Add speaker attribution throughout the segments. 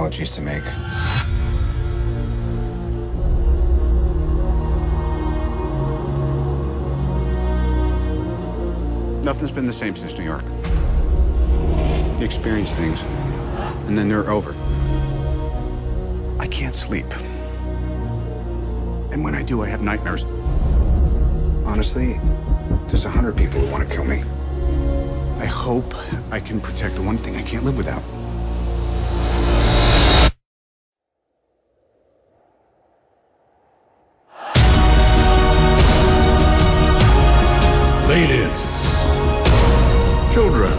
Speaker 1: apologies to make. Nothing's been the same since New York. You experience things, and then they're over. I can't sleep. And when I do, I have nightmares. Honestly, there's 100 people who want to kill me. I hope I can protect the one thing I can't live without.
Speaker 2: Ladies, children,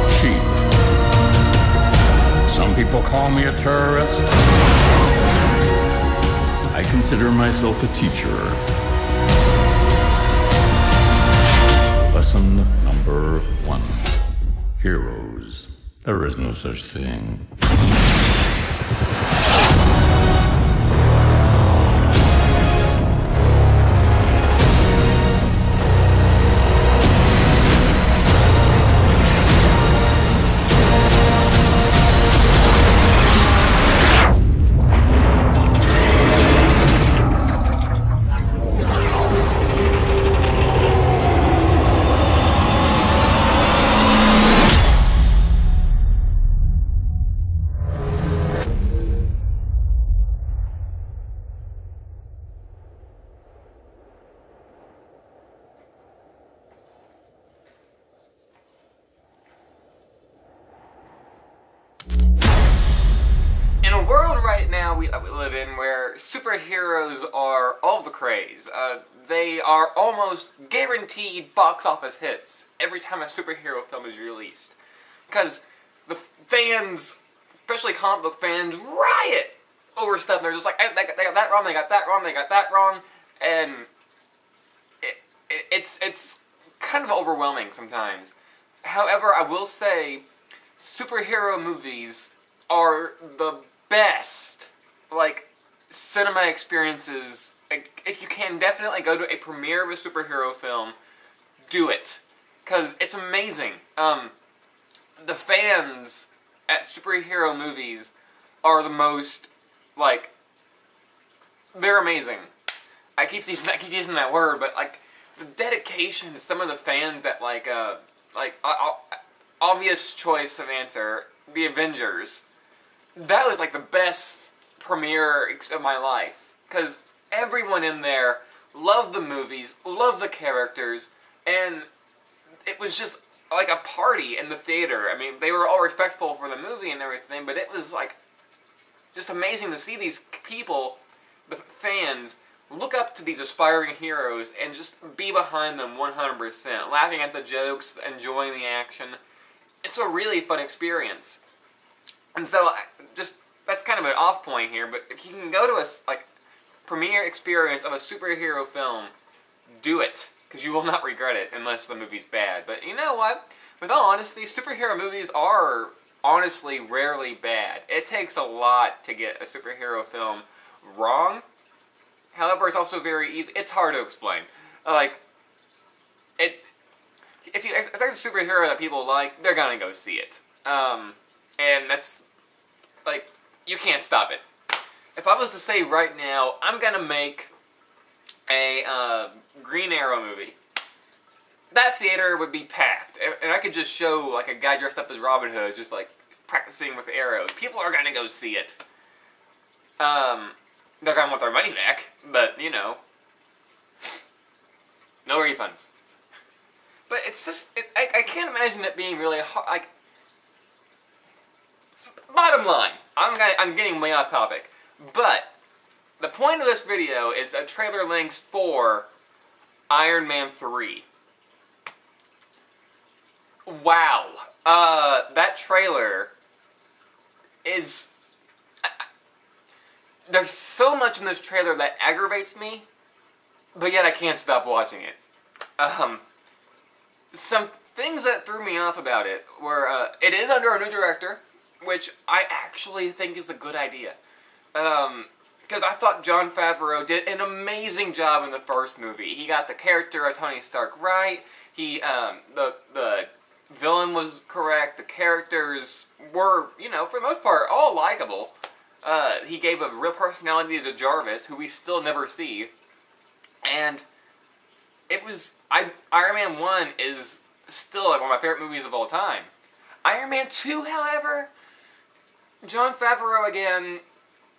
Speaker 2: sheep. Some people call me a terrorist. I consider myself a teacher. Lesson number 1. Heroes. There is no such thing.
Speaker 3: In a world right now we live in where superheroes are all the craze. They are almost guaranteed box office hits every time a superhero film is released. Because the fans, especially comic book fans, riot over stuff. They're just like, they got that wrong, they got that wrong, they got that wrong. And it's kind of overwhelming sometimes. However, I will say, superhero movies are the best, like, cinema experiences. Like, if you can definitely go to a premiere of a superhero film, do it. Because it's amazing. The fans at superhero movies are the most, like, they're amazing. I keep using that word, but, like, the dedication to some of the fans that, obvious choice of answer, the Avengers. That was like the best premiere of my life. Because everyone in there loved the movies, loved the characters, and it was just like a party in the theater. I mean, they were all respectful for the movie and everything, but it was like just amazing to see these people, the fans, look up to these aspiring heroes and just be behind them 100%, laughing at the jokes, enjoying the action. It's a really fun experience. And so, that's kind of an off point here, but if you can go to a, premiere experience of a superhero film, do it. Because you will not regret it unless the movie's bad. But you know what? With all honesty, superhero movies are honestly rarely bad. It takes a lot to get a superhero film wrong. However, it's also very easy. It's hard to explain. If there's a superhero that people like, they're gonna go see it. And that's, you can't stop it. If I was to say right now, I'm gonna make a Green Arrow movie, that theater would be packed. And I could just show, a guy dressed up as Robin Hood, just, practicing with the arrows. People are gonna go see it. They're gonna want their money back, but, you know, no refunds. But it's just, I can't imagine it being really hard, bottom line, I'm getting way off topic, but the point of this video is a trailer links for Iron Man 3. Wow. That trailer is... There's so much in this trailer that aggravates me, but yet I can't stop watching it. Some things that threw me off about it were, it is under a new director, which I actually think is a good idea. Because I thought Jon Favreau did an amazing job in the first movie. He got the character of Tony Stark right. He, the villain was correct. The characters were, you know, for the most part, all likable. He gave a real personality to Jarvis, who we still never see. And it was... Iron Man 1 is still like one of my favorite movies of all time. Iron Man 2, however, Jon Favreau again,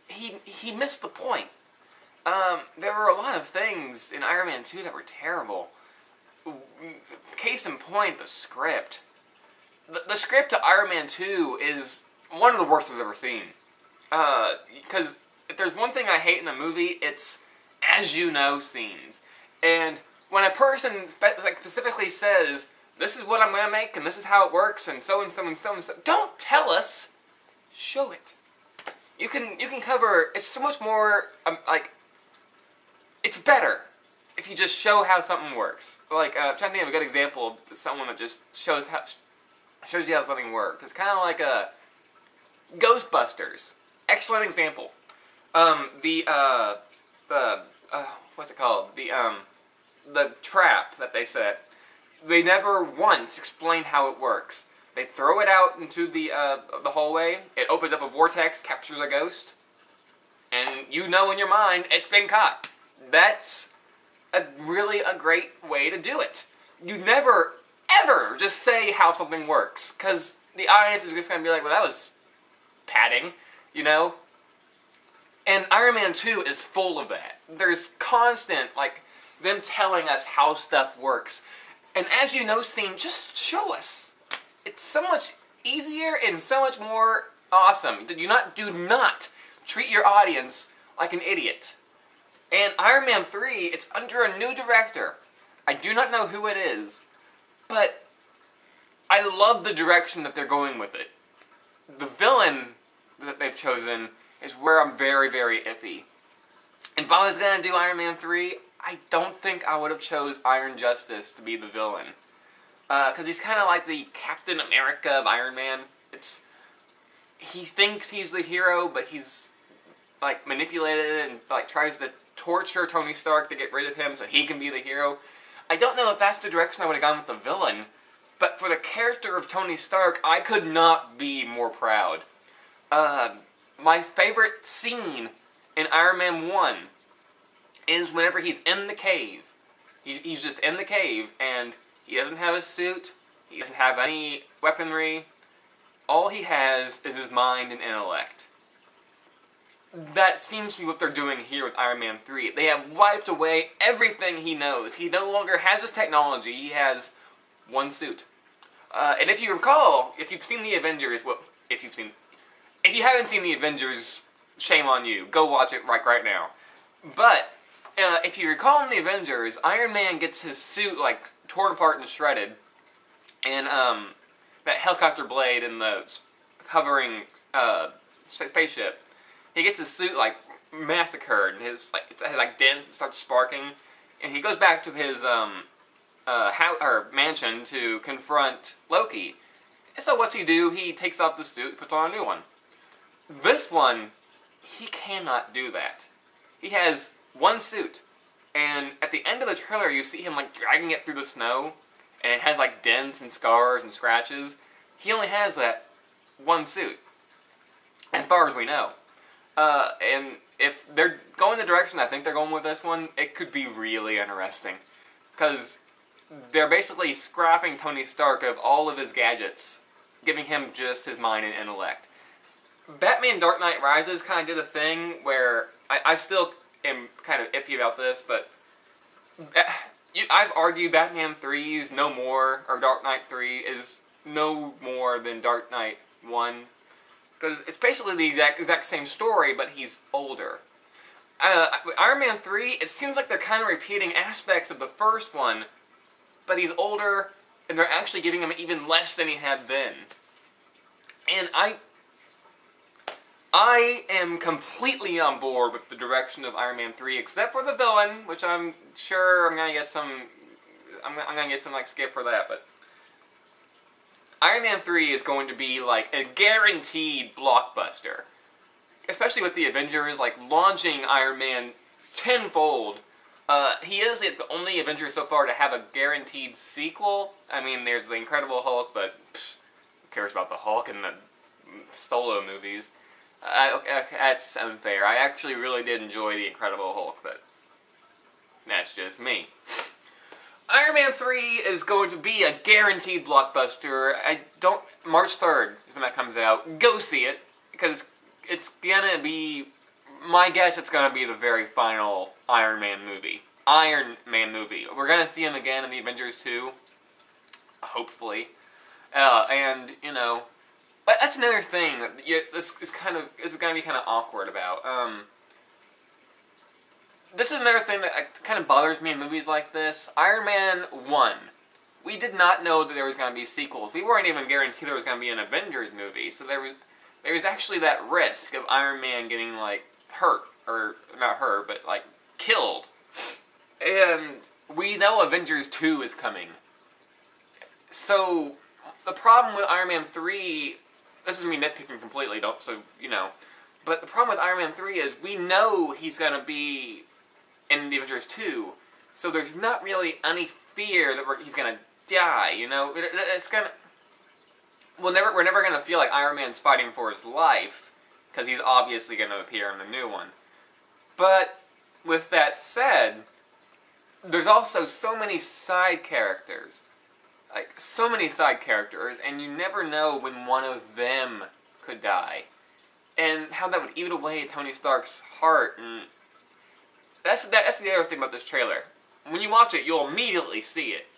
Speaker 3: he missed the point. There were a lot of things in Iron Man 2 that were terrible. Case in point, the script. The script to Iron Man 2 is one of the worst I've ever seen. Because if there's one thing I hate in a movie, it's as you know scenes. And when a person specifically says, this is what I'm going to make, and this is how it works, and so and so and so and so, don't tell us, show it. You can cover, it's so much more, it's better if you just show how something works. Like, I'm trying to think of a good example of someone that just shows you how something works. It's kind of like Ghostbusters. Excellent example. What's it called? The trap that they set. They never once explain how it works. They throw it out into the hallway. It opens up a vortex, captures a ghost, and you know in your mind it's been caught. That's really a great way to do it. You never, ever just say how something works, because the audience is just going to be like, well, that was padding, you know? And Iron Man 2 is full of that. There's constant, like, them telling us how stuff works. And as you know scene, just show us. It's so much easier and so much more awesome. Do not treat your audience like an idiot. And Iron Man 3, it's under a new director. I do not know who it is, but I love the direction that they're going with it. The villain that they've chosen is where I'm very, very iffy. If I was going to do Iron Man 3, I don't think I would have chose Iron Justice to be the villain. Because he's kind of like the Captain America of Iron Man. He thinks he's the hero, but he's like manipulated and like tries to torture Tony Stark to get rid of him so he can be the hero. I don't know if that's the direction I would have gone with the villain, but for the character of Tony Stark, I could not be more proud. My favorite scene in Iron Man 1 is whenever he's in the cave. He's just in the cave, and he doesn't have a suit, he doesn't have any weaponry. All he has is his mind and intellect. That seems to be what they're doing here with Iron Man 3. They have wiped away everything he knows. He no longer has his technology, he has one suit. And if you recall, if you've seen the Avengers, well, if you haven't seen the Avengers, shame on you. Go watch it right now. But if you recall in the Avengers, Iron Man gets his suit like torn apart and shredded, and that helicopter blade in the hovering spaceship, he gets his suit like massacred, and it has like dents and starts sparking, and he goes back to his mansion to confront Loki. And so what's he do? He takes off the suit, puts on a new one. This one, he cannot do that. He has one suit, and at the end of the trailer you see him like dragging it through the snow, and it has like dents and scars and scratches. He only has that one suit, as far as we know. And if they're going the direction I think they're going with this one, it could be really interesting, because they're basically scrapping Tony Stark of all of his gadgets, giving him just his mind and intellect. Batman Dark Knight Rises kind of did a thing where I still am kind of iffy about this, but I've argued Batman 3's no more, or Dark Knight 3 is no more than Dark Knight 1, because it's basically the exact same story, but he's older. Iron Man 3, it seems like they're kind of repeating aspects of the first one, but he's older, and they're actually giving him even less than he had then. And I am completely on board with the direction of Iron Man 3, except for the villain, which I'm sure I'm gonna get some like skip for that, but Iron Man 3 is going to be like a guaranteed blockbuster. Especially with the Avengers like launching Iron Man tenfold He is the only Avenger so far to have a guaranteed sequel. I mean, there's the Incredible Hulk, but who cares about the Hulk in the solo movies? That's unfair. I actually really did enjoy the Incredible Hulk, but that's just me. Iron Man 3 is going to be a guaranteed blockbuster. March 3rd, when that comes out, go see it, because it's gonna be, my guess it's gonna be the very final Iron Man movie. We're gonna see him again in the Avengers 2, hopefully. And, you know, but that's another thing that this is gonna be kind of awkward about. This is another thing that kind of bothers me in movies like this. Iron Man 1. We did not know that there was going to be sequels. We weren't even guaranteed there was going to be an Avengers movie. So there was actually that risk of Iron Man getting, like, hurt. Or, not hurt, but, like, killed. And we know Avengers 2 is coming. So, the problem with Iron Man 3... This is me nitpicking completely, but the problem with Iron Man 3 is we know he's going to be in the Avengers 2, so there's not really any fear that he's gonna die, It's gonna... We're never gonna feel like Iron Man's fighting for his life, because he's obviously gonna appear in the new one. But, with that said, there's also so many side characters. And you never know when one of them could die. And how that would eat away at Tony Stark's heart, and... That's the other thing about this trailer. When you watch it, you'll immediately see it.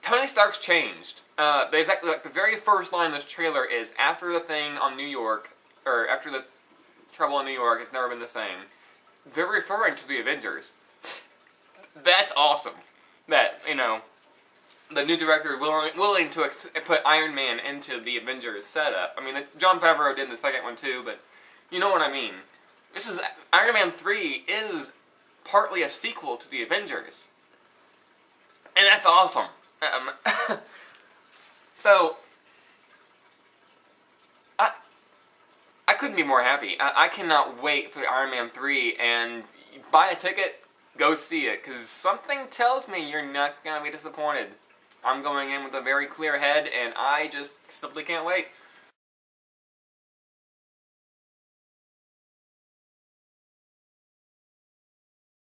Speaker 3: Tony Stark's changed. The very first line in this trailer is, after the thing on New York, or after the trouble in New York, it's never been the same. They're referring to the Avengers. That's awesome. That, the new director is willing to put Iron Man into the Avengers setup. I mean, Jon Favreau did in the second one too, but you know what I mean. Iron Man 3 is partly a sequel to the Avengers. And that's awesome. So, I couldn't be more happy. I cannot wait for Iron Man 3, and buy a ticket, go see it, because something tells me you're not going to be disappointed. I'm going in with a very clear head, and I just simply can't wait.